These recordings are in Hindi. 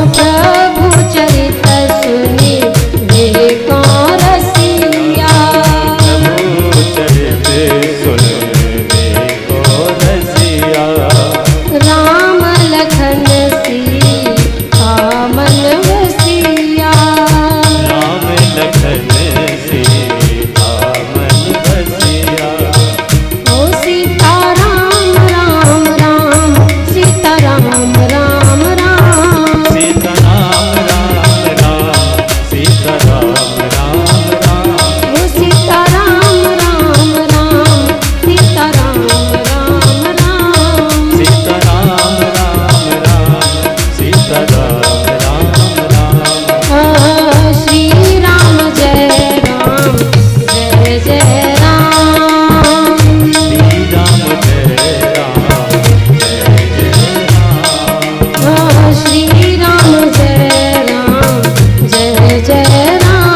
प्रभु चरित सुनी देखो रसिया। प्रभु चरित सुनी देखो रसिया। राम लखन सीता मन बसिया। राम लखन सीता मन बसिया। ओ सीता राम राम राम सीता राम राम राम। सीता राम राम राम सीता राम राम राम। ओ सीता राम राम राम सीता राम राम राम। सीता राम राम राम सीता राम राम राम। श्री राम जय राम जय जय राम। श्री राम जय राम जय जय राम। श्री राम जय राम जय जय राम।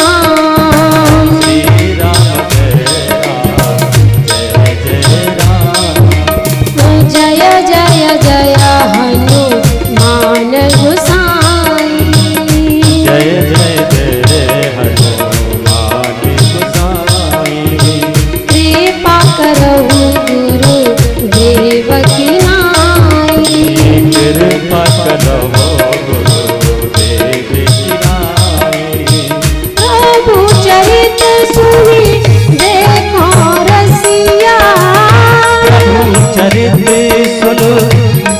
श्री राम जय राम जय जय राम। जय जय जय हनुमान गोसाई। जय जय जय हनुमान गोसाई। कृपा करहु गुरु देव की नाई। कृपा करो गुरुदेव की नाई। प्रभु चरित सुनी देखो रसिया। प्रभु चरित सुनो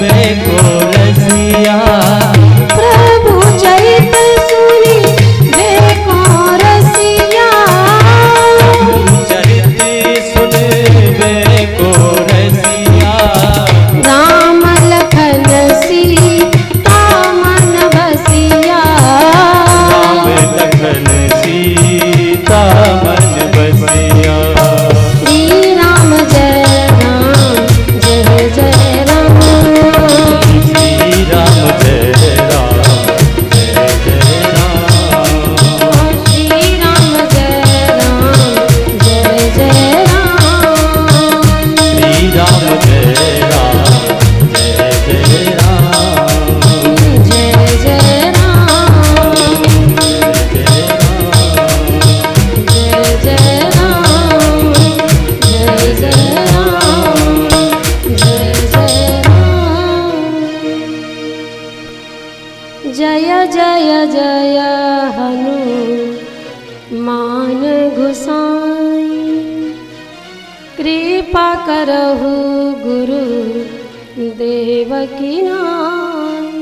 देखो रसिया। प्रभु चरित सुनी देखो रसिया। प्रभु चरित सुन देखो रसिया। राम लखन सीता मन बसिया। राम लखन सीता मन बसिया। श्री राम जय राम जय जय राम। श्री राम जय राम जय जय राम। श्री राम जय राम जय जय राम। श्री राम जय राम जय जय राम। जय जय राम जय जय राम। जय जय राम जय जय राम। जय जय जय हनुमान गोसाई। कृपा करहु गुरु देव की नाई।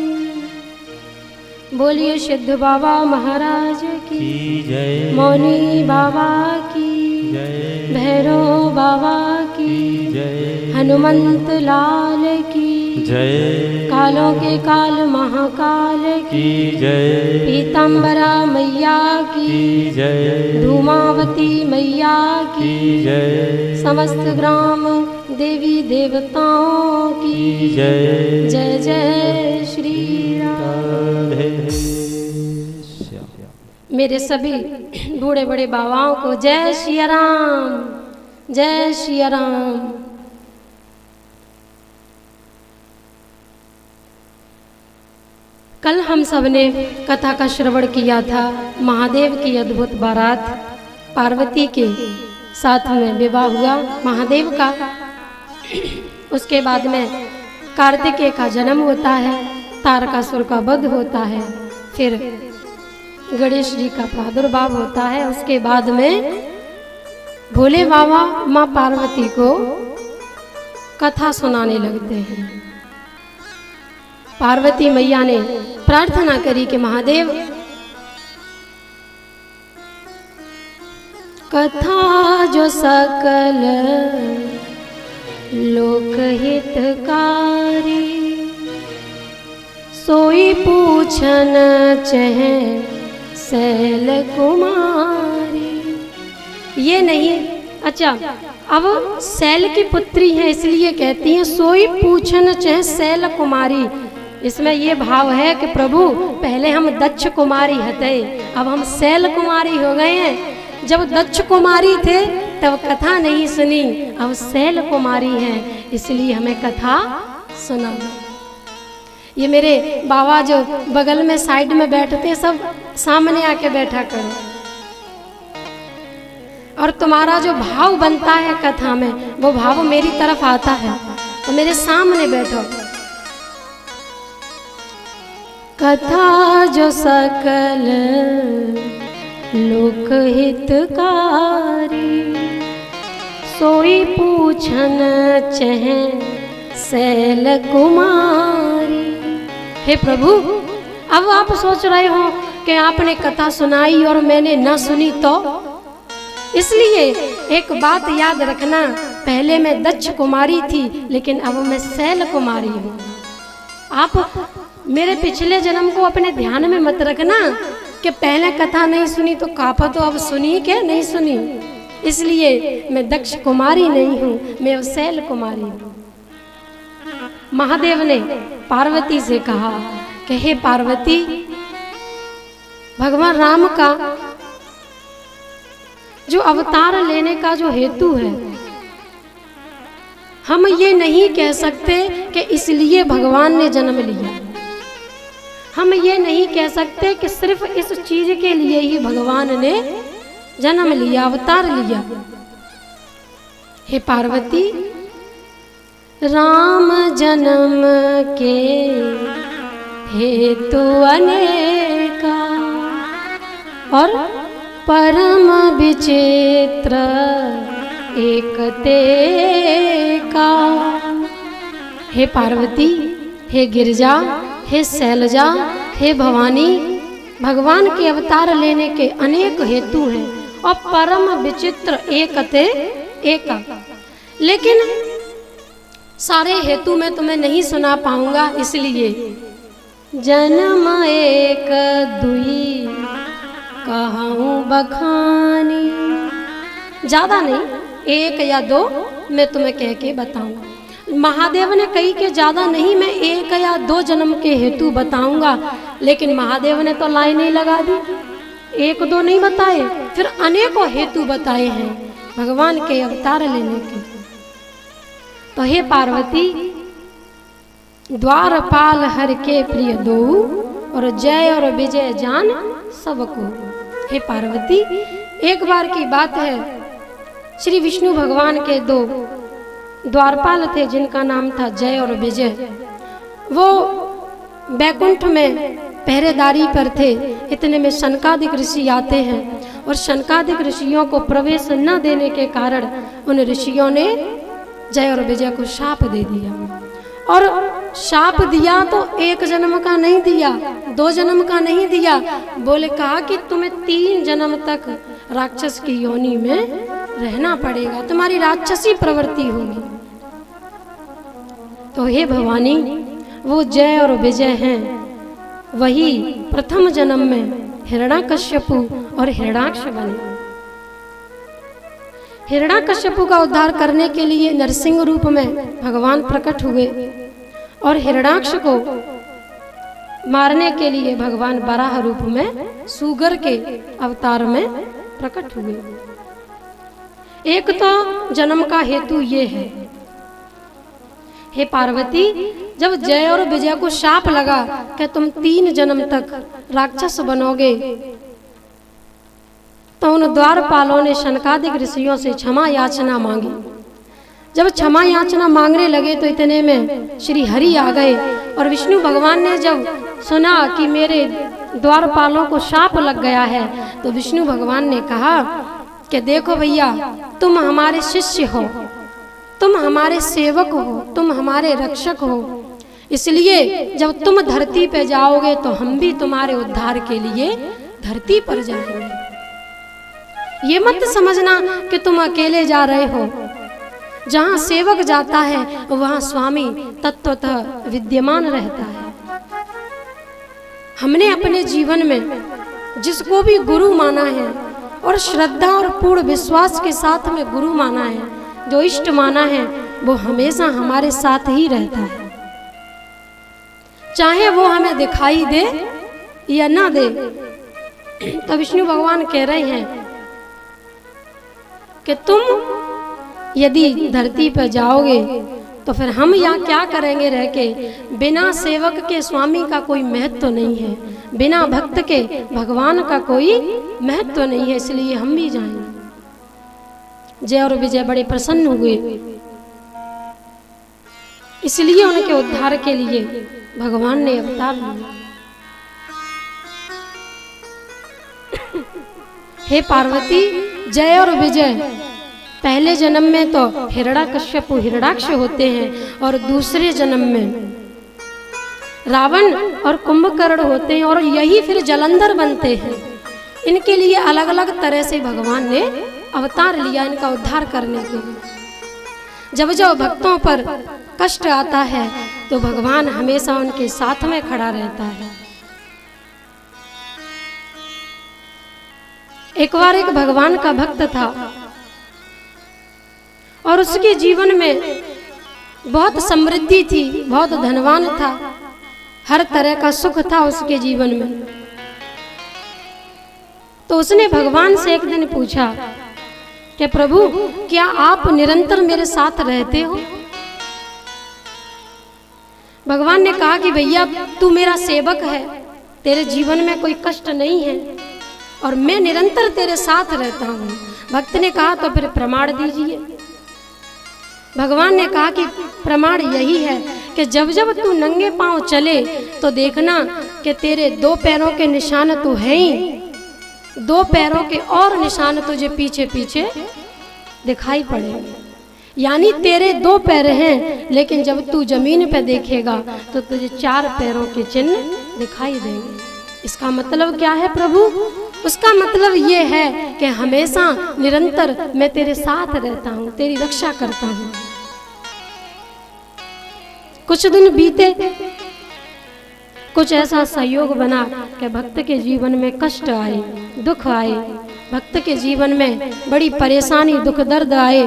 बोलिए सिद्ध बाबा महाराज की, की जय। मौनी बाबा की, जय। भैरव बाबा की, जय। हनुमंत लाल की, जय। कालों के काल महाकाल की, की जय। पीताम्बरा मैया की, की जय। धूमावती मैया की, की जय। समस्त ग्राम देवी देवताओं की की जय। जय जय श्री राम। राधे मेरे सभी बूढ़े बड़े बाबाओं को जय श्री राम जय श्री राम। कल हम सब ने कथा का श्रवण किया था। महादेव की अद्भुत बारात, पार्वती के साथ में विवाह हुआ महादेव का। उसके बाद में कार्तिकेय का जन्म होता है, तारकासुर का वध होता है, फिर गणेश जी का प्रादुर्भाव होता है। उसके बाद में भोले बाबा माँ पार्वती को कथा सुनाने लगते हैं। पार्वती मैया ने प्रार्थना करी कि महादेव कथा जो सकल लोकहितकारी, सोई पूछन चह सैल कुमारी। ये नहीं, अच्छा अब सैल की पुत्री है इसलिए कहती हैं सोई पूछन चह सैल कुमारी। इसमें ये भाव है कि प्रभु पहले हम दक्ष कुमारी हते, अब हम सैल कुमारी हो गए हैं। जब दक्ष कुमारी थे तब कथा नहीं सुनी, अब सैल कुमारी हैं इसलिए हमें कथा सुना। ये मेरे बाबा जो बगल में साइड में बैठते सब सामने आके बैठा करो, और तुम्हारा जो भाव बनता है कथा में वो भाव मेरी तरफ आता है तो मेरे सामने बैठो। कथा जो सकल लोक हितकारी, सोई पूछन चह सैल कुमारी। हे प्रभु, अब आप सोच रहे हो कि आपने कथा सुनाई और मैंने न सुनी, तो इसलिए एक बात याद रखना, पहले मैं दक्ष कुमारी थी लेकिन अब मैं सैल कुमारी हूँ। आप मेरे पिछले जन्म को अपने ध्यान में मत रखना कि पहले कथा नहीं सुनी तो कापा, तो अब सुनी क्या नहीं सुनी। इसलिए मैं दक्ष कुमारी नहीं हूँ, मैं अब सैल कुमारी हूँ। महादेव ने पार्वती से कहा कि हे पार्वती, भगवान राम का जो अवतार लेने का जो हेतु है, हम ये नहीं कह सकते कि इसलिए भगवान ने जन्म लिया। हम ये नहीं कह सकते कि सिर्फ इस चीज के लिए ही भगवान ने जन्म लिया, अवतार लिया। हे पार्वती, राम जन्म के हेतु अनेका और परम विचित्र एकते का। हे पार्वती, हे गिरिजा, हे शैलजा, हे भवानी, भगवान के अवतार लेने के अनेक हेतु हैं और परम विचित्र एकते एका। लेकिन सारे हेतु मैं तुम्हें नहीं सुना पाऊंगा, इसलिए जन्म एक दुई कहूँ बखानी, ज्यादा नहीं, एक या दो मैं तुम्हें कह के बताऊंगा। महादेव ने कही कि ज्यादा नहीं, मैं एक या दो जन्म के हेतु बताऊंगा, लेकिन महादेव ने तो लाइन ही लगा दी, एक दो नहीं बताए, फिर अनेकों हेतु बताए हैं भगवान के अवतार लेने के। तो हे पार्वती, द्वारपाल हर के प्रिय दो और जय और विजय जान सबको। हे पार्वती, एक बार की बात है, श्री विष्णु भगवान के दो द्वारपाल थे जिनका नाम था जय और विजय। वो बैकुंठ में पहरेदारी पर थे। इतने में शनकादिक ऋषि आते हैं और शनकादिक ऋषियों को प्रवेश न देने के कारण उन ऋषियों ने जय और विजय को शाप दे दिया। और शाप दिया तो एक जन्म का नहीं दिया, दो जन्म का नहीं दिया, बोले कहा कि तुम्हें 3 जन्म तक राक्षस की योनि में रहना पड़ेगा, तुम्हारी राक्षसी प्रवृत्ति होगी। तो हे भवानी, वो जय और विजय हैं, वही प्रथम जन्म में हिरण्याकश्यपु और हिरण्याक्ष बने। हिरण्याकश्यपु का उद्धार करने के लिए नरसिंह रूप में भगवान प्रकट हुए और हिरण्याक्ष को मारने के लिए भगवान वराह रूप में सूगर के अवतार में प्रकट हुए। एक तो जन्म का हेतु ये है। हे पार्वती, जब जय और विजय को शाप लगा कि तुम 3 जन्म तक राक्षस बनोगे, तो उन द्वारपालों ने शनकादिक ऋषियों से क्षमा याचना मांगी। जब क्षमा याचना मांगने लगे तो इतने में श्री हरि आ गए और विष्णु भगवान ने जब सुना कि मेरे द्वारपालों को शाप लग गया है, तो विष्णु भगवान ने कहा कि देखो भैया, तुम हमारे शिष्य हो, तुम हमारे सेवक हो, तुम हमारे रक्षक हो, इसलिए जब तुम धरती पे जाओगे तो हम भी तुम्हारे उद्धार के लिए धरती पर जाएंगे। ये मत समझना कि तुम अकेले जा रहे हो। जहाँ सेवक जाता है वहाँ स्वामी तत्वतः विद्यमान रहता है। हमने अपने जीवन में जिसको भी गुरु माना है और श्रद्धा और पूर्ण विश्वास के साथ में गुरु माना है, जो इष्ट माना है, वो हमेशा हमारे साथ ही रहता है, चाहे वो हमें दिखाई दे या ना दे। तो विष्णु भगवान कह रहे हैं कि तुम यदि धरती पर जाओगे तो फिर हम यहाँ क्या करेंगे रह के? बिना सेवक के स्वामी का कोई महत्व तो नहीं है, बिना भक्त के भगवान का कोई महत्व तो नहीं है, इसलिए हम भी जाएंगे। जय और विजय बड़े प्रसन्न हुए, इसलिए उनके उद्धार के लिए भगवान ने अवतार लिया। हे पार्वती, जय और विजय पहले जन्म में तो हिरण्यकश्यप हिरण्याक्ष होते हैं और दूसरे जन्म में रावण और कुंभकर्ण होते हैं और यही फिर जलंधर बनते हैं। इनके लिए अलग अलग तरह से भगवान ने अवतार लिया इनका उद्धार करने के लिए। जब जब भक्तों पर कष्ट आता है तो भगवान हमेशा उनके साथ में खड़ा रहता है। एक बार एक भगवान का भक्त था और उसके जीवन में बहुत समृद्धि थी, बहुत धनवान था, हर तरह का सुख था उसके जीवन में। तो उसने भगवान से एक दिन पूछा कि प्रभु, क्या आप निरंतर मेरे साथ रहते हो? भगवान ने कहा कि भैया, तू मेरा सेवक है, तेरे जीवन में कोई कष्ट नहीं है और मैं निरंतर तेरे साथ रहता हूँ। भक्त ने कहा तो फिर प्रमाण दीजिए। भगवान ने कहा कि प्रमाण यही है कि जब जब तू नंगे पांव चले तो देखना कि तेरे 2 पैरों के निशान तो है ही, 2 पैरों के और निशान तुझे पीछे पीछे दिखाई पड़ेंगे। यानी तेरे 2 पैर हैं, लेकिन जब तू जमीन पे देखेगा तो तुझे 4 पैरों के चिन्ह दिखाई देंगे। इसका मतलब क्या है प्रभु? उसका मतलब ये है कि हमेशा निरंतर मैं तेरे साथ रहता हूँ, तेरी रक्षा करता हूँ। कुछ दिन बीते, कुछ ऐसा संयोग बना कि भक्त के जीवन में कष्ट आए, दुख आए, भक्त के जीवन में बड़ी परेशानी, दुख दर्द आए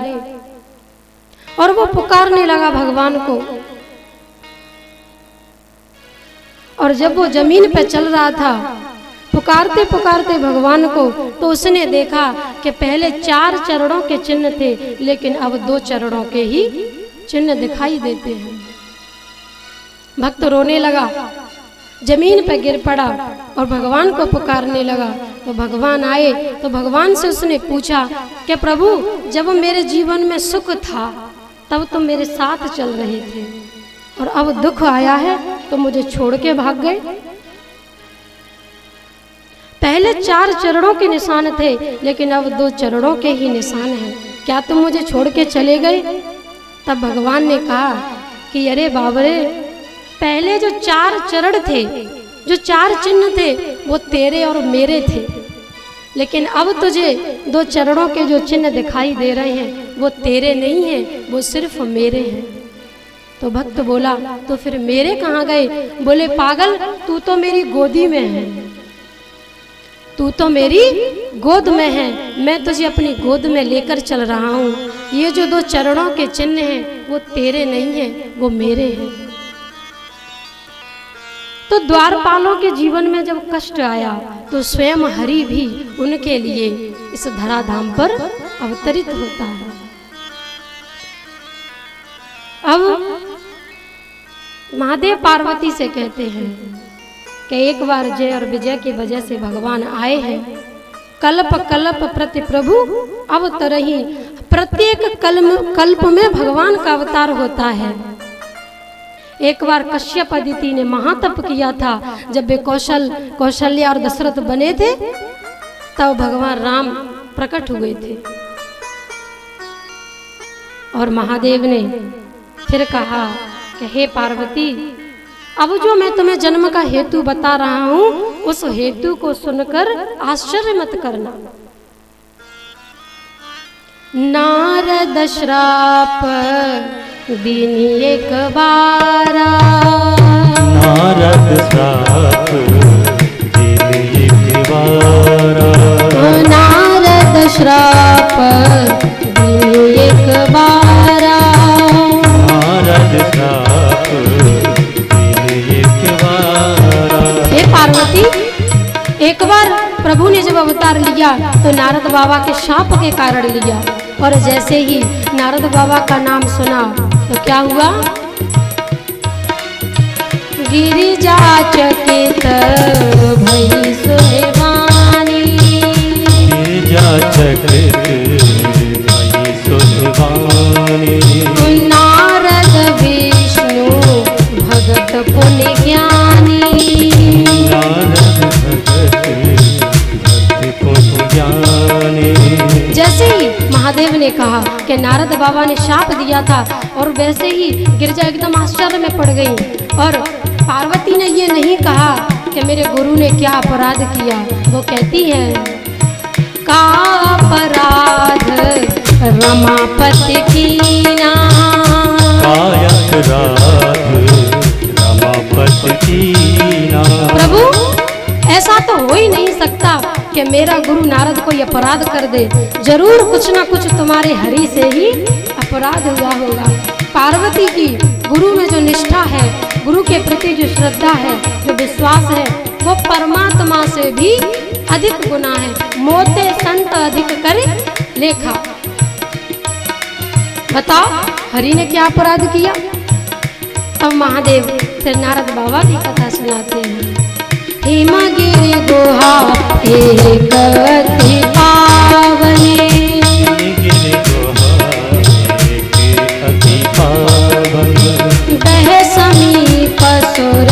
और वो पुकारने लगा भगवान को। और जब वो जमीन पे चल रहा था पुकारते पुकारते भगवान को, तो उसने देखा कि पहले 4 चरणों के चिन्ह थे, लेकिन अब 2 चरणों के ही चिन्ह दिखाई देते हैं। भक्त रोने लगा, जमीन पर गिर पड़ा और भगवान को पुकारने लगा। तो भगवान आए तो भगवान से उसने पूछा कि प्रभु, जब मेरे जीवन में सुख था तब तुम मेरे साथ चल रहे थे और अब दुख आया है तो मुझे छोड़ के भाग गए। पहले 4 चरणों के निशान थे, लेकिन अब 2 चरणों के ही निशान हैं। क्या तुम मुझे छोड़ के चले गए? तब भगवान ने कहा कि अरे बाबरे, पहले जो 4 चरण थे, जो 4 चिन्ह थे, वो तेरे और मेरे थे, लेकिन अब तुझे 2 चरणों के जो चिन्ह दिखाई दे रहे हैं वो तेरे नहीं हैं, वो सिर्फ मेरे हैं। तो भक्त बोला, तो फिर मेरे कहाँ गए? बोले, पागल, तू तो मेरी गोदी में है, तू तो मेरी गोद में है, मैं तुझे अपनी गोद में लेकर चल रहा हूँ। ये जो 2 चरणों के चिन्ह हैं वो तेरे नहीं हैं, वो मेरे हैं। तो द्वारपालों के जीवन में जब कष्ट आया तो स्वयं हरि भी उनके लिए इस धराधाम पर अवतरित होता है। अब महादेव पार्वती से कहते हैं कि एक बार जय और विजय की वजह से भगवान आए हैं। कल्प कल्प प्रति प्रभु अवतरहि, प्रत्येक कल्प में भगवान का अवतार होता है। एक बार कश्यप अदिति ने महातप किया था, जब वे कौशल्या और दशरथ बने थे तब भगवान राम प्रकट हुए थे और महादेव ने फिर कहा कि हे पार्वती, अब जो मैं तुम्हें जन्म का हेतु बता रहा हूँ उस हेतु को सुनकर आश्चर्य मत करना। नारद श्राप दीनी एक बारा, नारद श्राप दीनी एक बारा, नारद श्राप दीनी एक बारा, नारद श्राप दीनी एक बारा। हे पार्वती, एक बार प्रभु ने जब अवतार लिया तो नारद बाबा के शाप के कारण लिया, और जैसे ही नारद बाबा का नाम सुना तो क्या हुआ? गिरिजा चकित भई सुहानी, गिरिजा चकित भई सुहानी, नारद विष्णु भगत पुण्य ज्ञानी, नारद भगत पुण्य ज्ञानी। जैसे ही महादेव ने कहा कि नारद बाबा ने शाप दिया था, और वैसे ही गिरिजा एकदम आश्चर्य में पड़ गई। और पार्वती ने ये नहीं कहा कि मेरे गुरु ने क्या अपराध किया, वो कहती है का अपराध रमापति कीना, काय अपराध रमापति कीना। प्रभु ऐसा तो हो ही नहीं सकता कि मेरा गुरु नारद कोई अपराध कर दे, जरूर कुछ ना कुछ तुम्हारे हरि से ही अपराध हुआ होगा। पार्वती की गुरु में जो निष्ठा है, गुरु के प्रति जो श्रद्धा है, जो विश्वास है, वो परमात्मा से भी अधिक गुना है। मोते संत अधिक करे लेखा। बताओ हरि ने क्या अपराध किया? अब महादेव फिर नारद बाबा की कथा सुनाते हैं। हिमगिरि गुहा एक अति पावनी, हिमगिरि गुहा एक अति पावनी, बह समीप सुर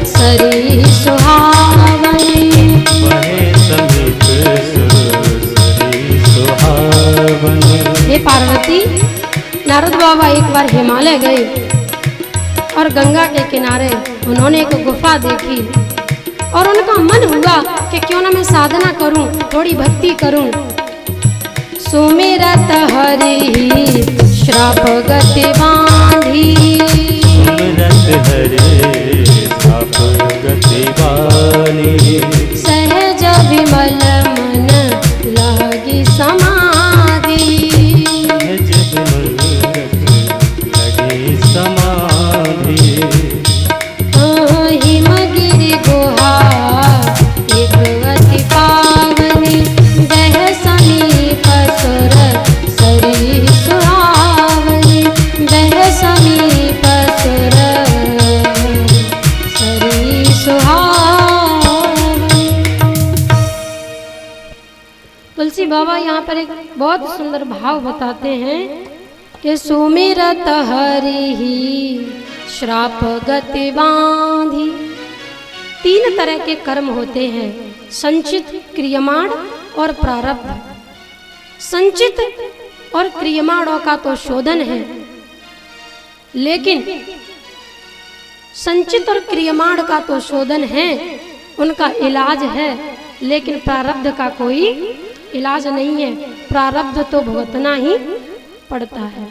सरी सुहावनी, बह समीप सुर सरी सुहावनी। हे पार्वती, नारद बाबा एक बार हिमालय गए और गंगा के किनारे उन्होंने एक गुफा देखी, और उनका मन हुआ कि क्यों ना मैं साधना करूं, थोड़ी भक्ति करूं। सुमिरत हरि श्राप गति बांधी, सुमिरत हरि श्राप गति बांधी, सहज विमल मन लागी समाधि, सहज विमल लगी समाधि। हिमगिरि गुहा एक अति पावनी, बह समीप सुर सरी सुहावनी, बह समीप सुर सरी सुहावनी। तुलसी बाबा यहाँ पर एक बहुत सुंदर भाव बताते हैं कि सुमिरत हरि श्राप गति बांधी। तीन तरह के कर्म होते हैं, संचित, क्रियमाण और प्रारब्ध। संचित और क्रियमाणों का तो शोधन है, लेकिन संचित और क्रियमाण का तो शोधन है, उनका इलाज है, लेकिन प्रारब्ध का कोई इलाज नहीं है। प्रारब्ध तो भुगतना ही पड़ता है।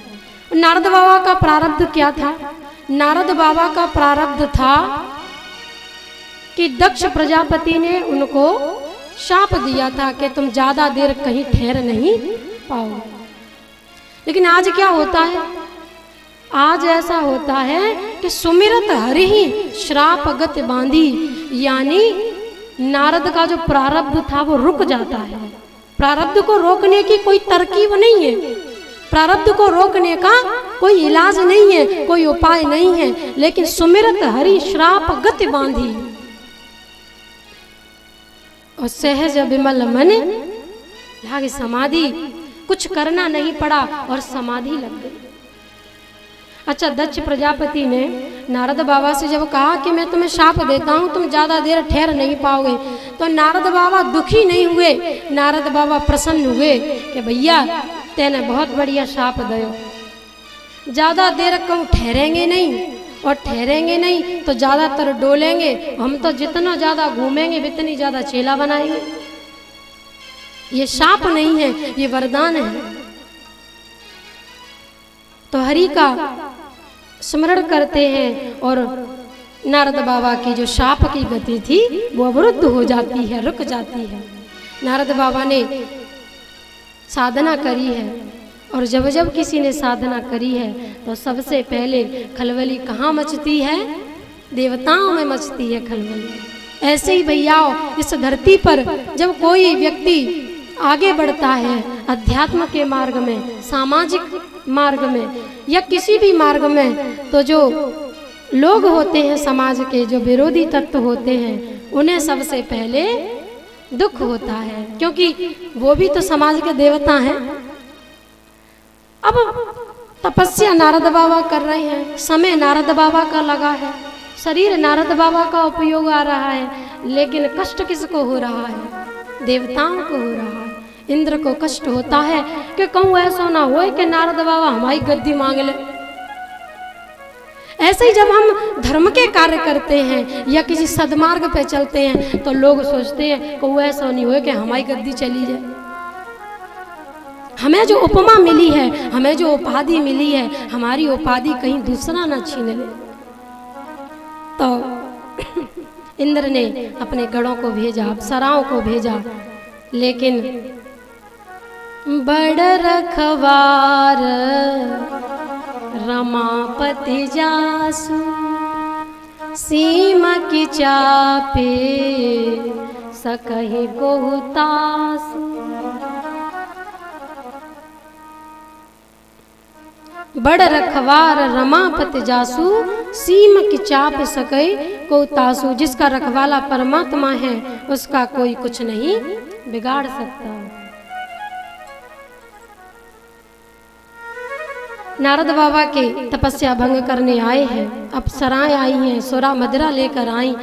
नारद बाबा का प्रारब्ध क्या था? नारद बाबा का प्रारब्ध था कि दक्ष प्रजापति ने उनको शाप दिया था कि तुम ज्यादा देर कहीं ठहर नहीं पाओगे। लेकिन आज क्या होता है? आज ऐसा होता है कि सुमिरत हरि ही श्राप गति बांधी, यानी नारद का जो प्रारब्ध था वो रुक जाता है। प्रारब्ध को रोकने की कोई तरकीब नहीं है, प्रारब्ध को रोकने का कोई इलाज नहीं है, कोई उपाय नहीं है, लेकिन सुमिरत हरि श्राप गति बांधी और सहज विमल मन लागे समाधि। कुछ करना नहीं पड़ा और समाधि लग गई। अच्छा, दक्ष प्रजापति ने नारद बाबा से जब कहा कि मैं तुम्हें शाप देता हूँ, तुम ज्यादा देर ठहर नहीं पाओगे, तो नारद बाबा दुखी नहीं हुए, नारद बाबा प्रसन्न हुए कि भैया तेने बहुत बढ़िया शाप दयो, ज्यादा देर कहूँ ठहरेंगे नहीं, और ठहरेंगे नहीं तो ज्यादातर डोलेंगे, हम तो जितना ज्यादा घूमेंगे उतनी ज्यादा चेला बनाएंगे। ये शाप नहीं है, ये वरदान है। तो हरि का स्मरण करते हैं और नारद बाबा की जो शाप की गति थी वो अवरुद्ध हो जाती है, रुक जाती है। नारद बाबा ने साधना करी है, और जब जब किसी ने साधना करी है तो सबसे पहले खलबली कहाँ मचती है? देवताओं में मचती है खलबली। ऐसे ही भैयाओ, इस धरती पर जब कोई व्यक्ति आगे बढ़ता है अध्यात्म के मार्ग में, सामाजिक मार्ग में या किसी भी मार्ग में, तो जो लोग होते हैं समाज के, जो विरोधी तत्व होते हैं, उन्हें सबसे पहले दुख होता है, क्योंकि वो भी तो समाज के देवता हैं। अब तपस्या नारद बाबा कर रहे हैं, समय नारद बाबा का लगा है, शरीर नारद बाबा का उपयोग आ रहा है, लेकिन कष्ट किसको हो रहा है? देवताओं को हो रहा है। इंद्र को कष्ट होता है कि कहूँ ऐसा ना हो कि नारद बाबा हमारी गद्दी मांग ले। ऐसे ही जब हम धर्म के कार्य करते हैं या किसी सदमार्ग पे चलते हैं तो लोग सोचते हैं कि वो ऐसा नहीं हो कि हमारी गद्दी चली जाए। हमें जो उपमा मिली है, हमें जो उपाधि मिली है, हमारी उपाधि कहीं दूसरा ना छीन ले। तो इंद्र ने अपने गणों को भेजा, अप्सराओं को भेजा, लेकिन बड़ रखवार रमापति जासु सीमा की चापे सकहि कोहु तासु। बड़ रखवार रमापति जासु सीम की चाप सके को तासु। जिसका रखवाला परमात्मा है उसका कोई कुछ नहीं बिगाड़ सकता। नारद बाबा के तपस्या भंग करने आए हैं, अप्सराएं आई हैं, सुरा मदिरा लेकर आई,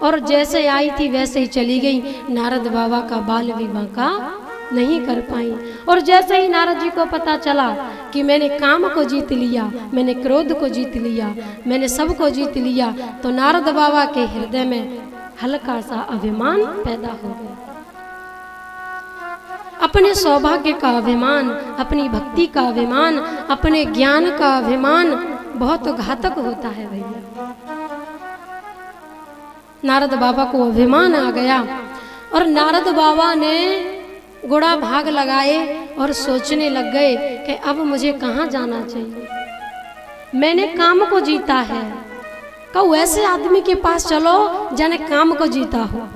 और जैसे आई थी वैसे ही चली गई। नारद बाबा का बाल विवाह का नहीं कर पाई। और जैसे ही नारद जी को पता चला कि मैंने काम को जीत लिया, मैंने क्रोध को जीत लिया, मैंने सबको जीत लिया, तो नारद बाबा के हृदय में हल्का सा अभिमान पैदा हो गया। अपने सौभाग्य का अभिमान, अपनी भक्ति का अभिमान, अपने ज्ञान का अभिमान बहुत घातक होता है भैया। नारद बाबा को अभिमान आ गया और नारद बाबा ने गुड़ा भाग लगाए और सोचने लग गए कि अब मुझे कहाँ जाना चाहिए। मैंने काम को जीता है, कहो ऐसे आदमी के पास चलो जाने काम को जीता हो।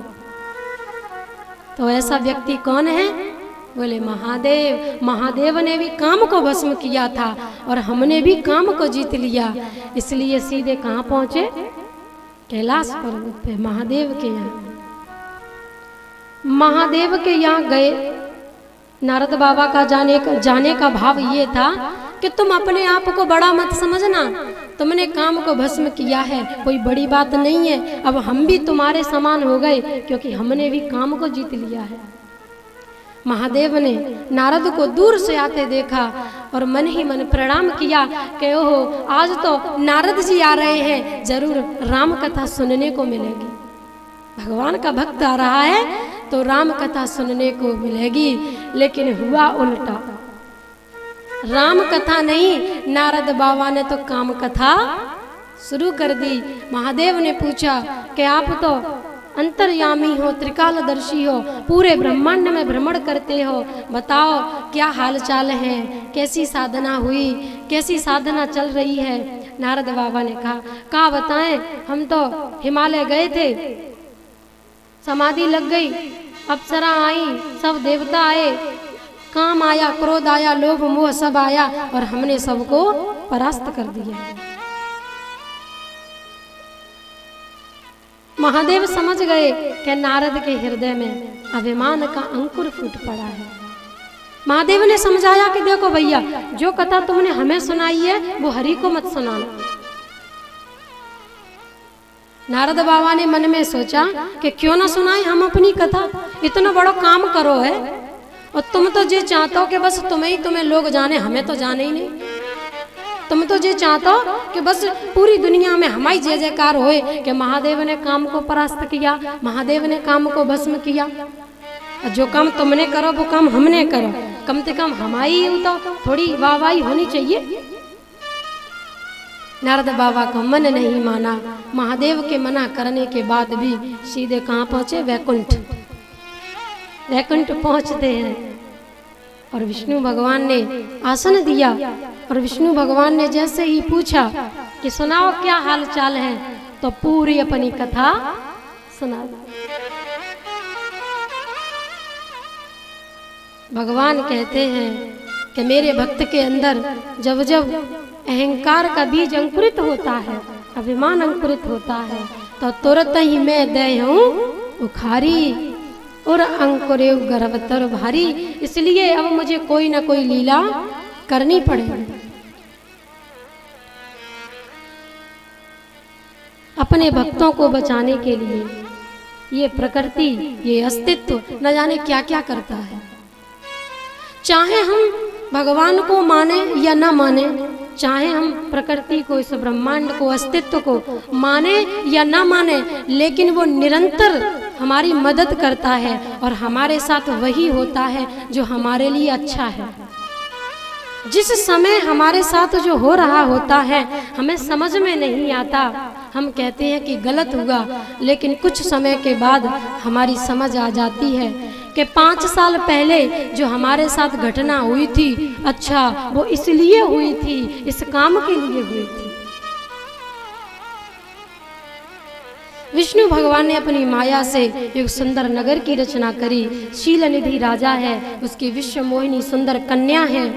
तो ऐसा व्यक्ति कौन है? बोले महादेव। महादेव ने भी काम को भस्म किया था और हमने भी काम को जीत लिया, इसलिए सीधे कहाँ पहुंचे? कैलाश पर्वत पे महादेव के यहाँ। महादेव के यहाँ गए। नारद बाबा का जाने का भाव ये था कि तुम अपने आप को बड़ा मत समझना, तुमने काम को भस्म किया है, कोई बड़ी बात नहीं है। अब हम भी तुम्हारे समान हो गए क्योंकि हमने भी काम को जीत लिया है। महादेव ने नारद को दूर से आते देखा और मन ही मन प्रणाम किया कि ओहो आज तो नारद जी आ रहे हैं, जरूर राम कथा सुनने को मिलेगी। भगवान का भक्त आ रहा है तो राम कथा सुनने को मिलेगी। लेकिन हुआ उल्टा, राम कथा नहीं, नारद बाबा ने तो काम कथा शुरू कर दी। महादेव ने पूछा कि आप तो अंतर्यामी हो, त्रिकालदर्शी हो, पूरे ब्रह्मांड में भ्रमण करते हो, बताओ क्या हाल चाल है, कैसी साधना हुई, कैसी साधना चल रही है। नारद बाबा ने कहा बताएं, हम तो हिमालय गए थे, समाधि लग गई, अप्सरा आई, सब देवता आए, काम आया, क्रोध आया, लोभ मोह सब आया और हमने सबको परास्त कर दिया। महादेव समझ गए कि नारद के हृदय में अभिमान का अंकुर फूट पड़ा है। महादेव ने समझाया कि देखो भैया, जो कथा तुमने हमें सुनाई है वो हरि को मत सुनाना। नारद बाबा ने मन में सोचा कि क्यों ना सुनाए हम अपनी कथा, इतना बड़ा काम करो है और तुम तो ये चाहते हो कि बस तुम्हें लोग जाने, हमें तो जाने ही नहीं। तुम तो ये चाहते हो कि बस पूरी दुनिया में हमारी जय जयकार होए कि महादेव ने काम को परास्त किया, महादेव ने काम को भस्म किया। और जो काम तुमने करो वो काम हमने करो, कम से कम हमारी तो थोड़ी वाहवाही होनी चाहिए। नारद बाबा का मन नहीं माना। महादेव के मना करने के बाद भी सीधे कहाँ पहुँचे? वैकुंठ। वैकुंठ पहुँचते हैं और विष्णु भगवान ने आसन दिया और विष्णु भगवान ने जैसे ही पूछा कि सुनाओ क्या हाल चाल है, तो पूरी अपनी कथा सुना दी। भगवान कहते हैं कि मेरे भक्त के अंदर जब जब अहंकार का बीज अंकुरित होता है, अभिमान अंकुरित होता है, तो तुरंत ही मैं दे हूँ उखारी और अंकुरे गर्भतर भारी। इसलिए अब मुझे कोई ना कोई लीला करनी पड़ेगी। अपने भक्तों को बचाने के लिए ये प्रकृति, ये अस्तित्व न जाने क्या क्या करता है। चाहे हम भगवान को माने या न माने, चाहे हम प्रकृति को, इस ब्रह्मांड को, अस्तित्व को माने या न माने, लेकिन वो निरंतर हमारी मदद करता है और हमारे साथ वही होता है जो हमारे लिए अच्छा है। जिस समय हमारे साथ जो हो रहा होता है हमें समझ में नहीं आता, हम कहते हैं कि गलत हुआ, लेकिन कुछ समय के बाद हमारी समझ आ जाती है कि 5 साल पहले जो हमारे साथ घटना हुई थी, अच्छा वो इसलिए हुई थी, इस काम के लिए हुई थी। विष्णु भगवान ने अपनी माया से एक सुंदर नगर की रचना करी। शीलनिधि राजा है, उसकी विश्व मोहिनी सुंदर कन्या है,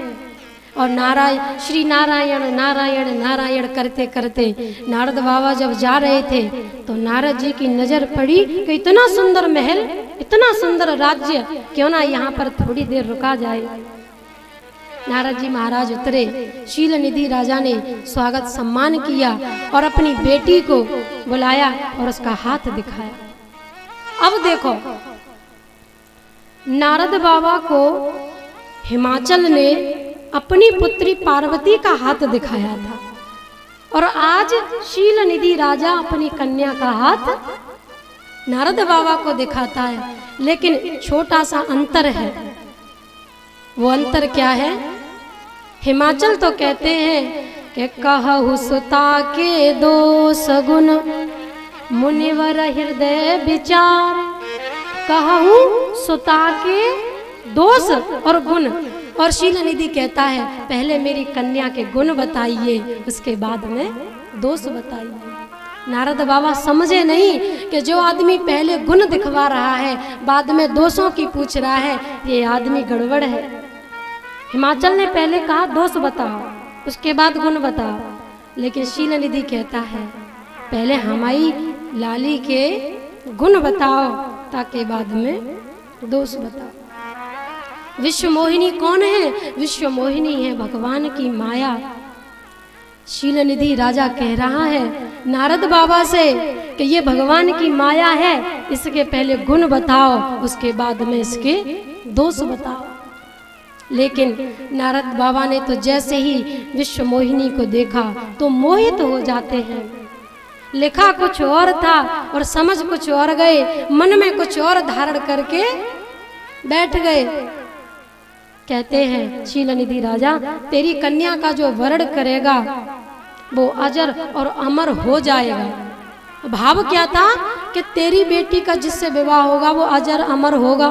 और नारायण श्री नारायण नारायण नारायण करते करते नारद बाबा जब जा रहे थे तो नारद जी की नजर पड़ी कि इतना सुंदर महल, इतना सुंदर राज्य, क्यों ना यहाँ पर थोड़ी देर रुका जाए। नारद जी महाराज उतरे, शीलनिधि राजा ने स्वागत सम्मान किया और अपनी बेटी को बुलाया और उसका हाथ दिखाया। अब देखो, नारद बाबा को हिमाचल ने अपनी पुत्री पार्वती का हाथ दिखाया था, और आज शीलनिधि राजा अपनी कन्या का हाथ नारद बाबा को दिखाता है। लेकिन छोटा सा अंतर है। वो अंतर क्या है? हिमाचल तो कहते हैं कि कहु सुता के दोष गुण मुनिवर हृदय विचार। कहु सुता के दोष और गुण, और शीलनिधि कहता है पहले मेरी कन्या के गुण बताइए, उसके बाद में दोष बताइए। नारद बाबा समझे नहीं कि जो आदमी पहले गुण दिखवा रहा है बाद में दोषों की पूछ रहा है, ये आदमी गड़बड़ है। हिमाचल ने पहले कहा दोष बताओ, उसके बाद गुण बताओ, लेकिन शीलनिधि कहता है पहले हमारी लाली के गुण बताओ ताकि बाद में दोष बताओ। विश्व मोहिनी कौन है? विश्व मोहिनी है भगवान की माया। शीलनिधि राजा कह रहा है नारद बाबा से कि ये भगवान की माया है, इसके पहले गुण बताओ, उसके बाद में इसके दोष बताओ। लेकिन नारद बाबा ने तो जैसे ही विश्व मोहिनी को देखा तो मोहित हो जाते हैं। लिखा कुछ और था और समझ कुछ और गए, मन में कुछ और धारण करके बैठ गए। कहते हैं शीलनिधि राजा तेरी कन्या का जो वरण करेगा वो अजर और अमर हो जाएगा। भाव क्या था कि तेरी बेटी का जिससे विवाह होगा वो अजर अमर होगा।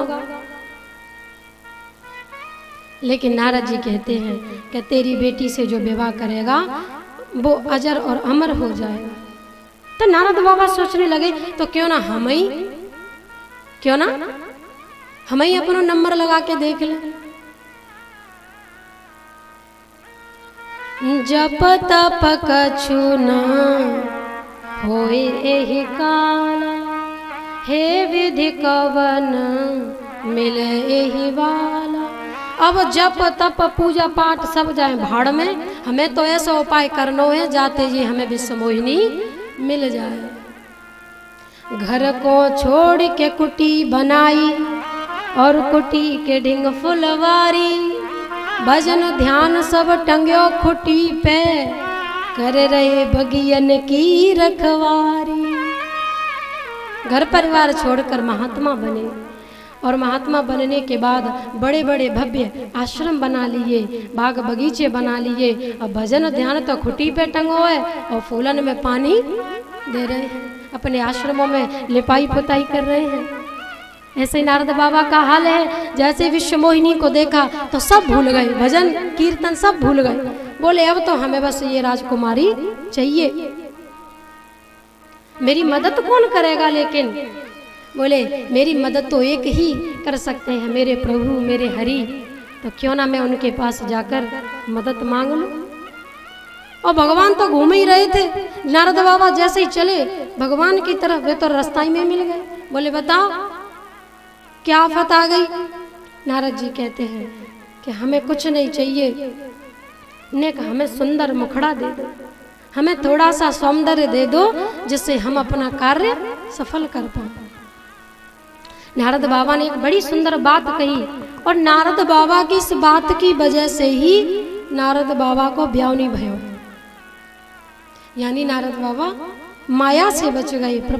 लेकिन नारद जी कहते हैं कि तेरी बेटी से जो विवाह करेगा वो अजर और अमर हो जाएगा। तो नारद बाबा सोचने लगे तो क्यों ना हम ही अपना नंबर लगा के देख लें। जप तप कछु न होए एहि काल, हे विधि कवन मिल एहि वाला। अब जप तप पूजा पाठ सब जाए भाड़ में, हमें तो ऐसा उपाय करना है जाते जी हमें विश्व मोहिनी मिल जाए। घर को छोड़ के कुटी बनाई और कुटी के ढिंग फुलवारी, भजन ध्यान सब टंग्यो खुटी पे, कर रहे बगियन की रखवारी। घर परिवार छोड़कर महात्मा बने, और महात्मा बनने के बाद बड़े बड़े भव्य आश्रम बना लिए, बाग बगीचे बना लिए। अब भजन ध्यान तो खुटी पे टंगो है और फूलन में पानी दे रहे हैं, अपने आश्रमों में लिपाई पुताई कर रहे हैं। ऐसे नारद बाबा का हाल है। जैसे विश्व मोहिनी को देखा तो सब भूल गए, भजन कीर्तन सब भूल गए। बोले अब तो हमें बस ये राजकुमारी चाहिए, मेरी मदद कौन करेगा? लेकिन बोले मेरी मदद तो एक ही कर सकते हैं, मेरे प्रभु मेरे हरि। तो क्यों ना मैं उनके पास जाकर मदद मांग लूं। और भगवान तो घूम ही रहे थे, नारद बाबा जैसे ही चले भगवान की तरफ, वे तो रास्ता ही में मिल गए। बोले बताओ क्या आफत आ गई। नारद जी कहते हैं कि हमें कुछ नहीं चाहिए, ने कहा हमें सुंदर मुखड़ा दे दो, हमें थोड़ा सा सौंदर्य दे दो जिससे हम अपना कार्य सफल कर पाए। नारद बाबा ने एक बड़ी सुंदर बात कही, और नारद बाबा की इस बात की वजह से ही नारद बाबा को ब्याह नहीं भयो, यानी नारद बाबा माया से बच गए,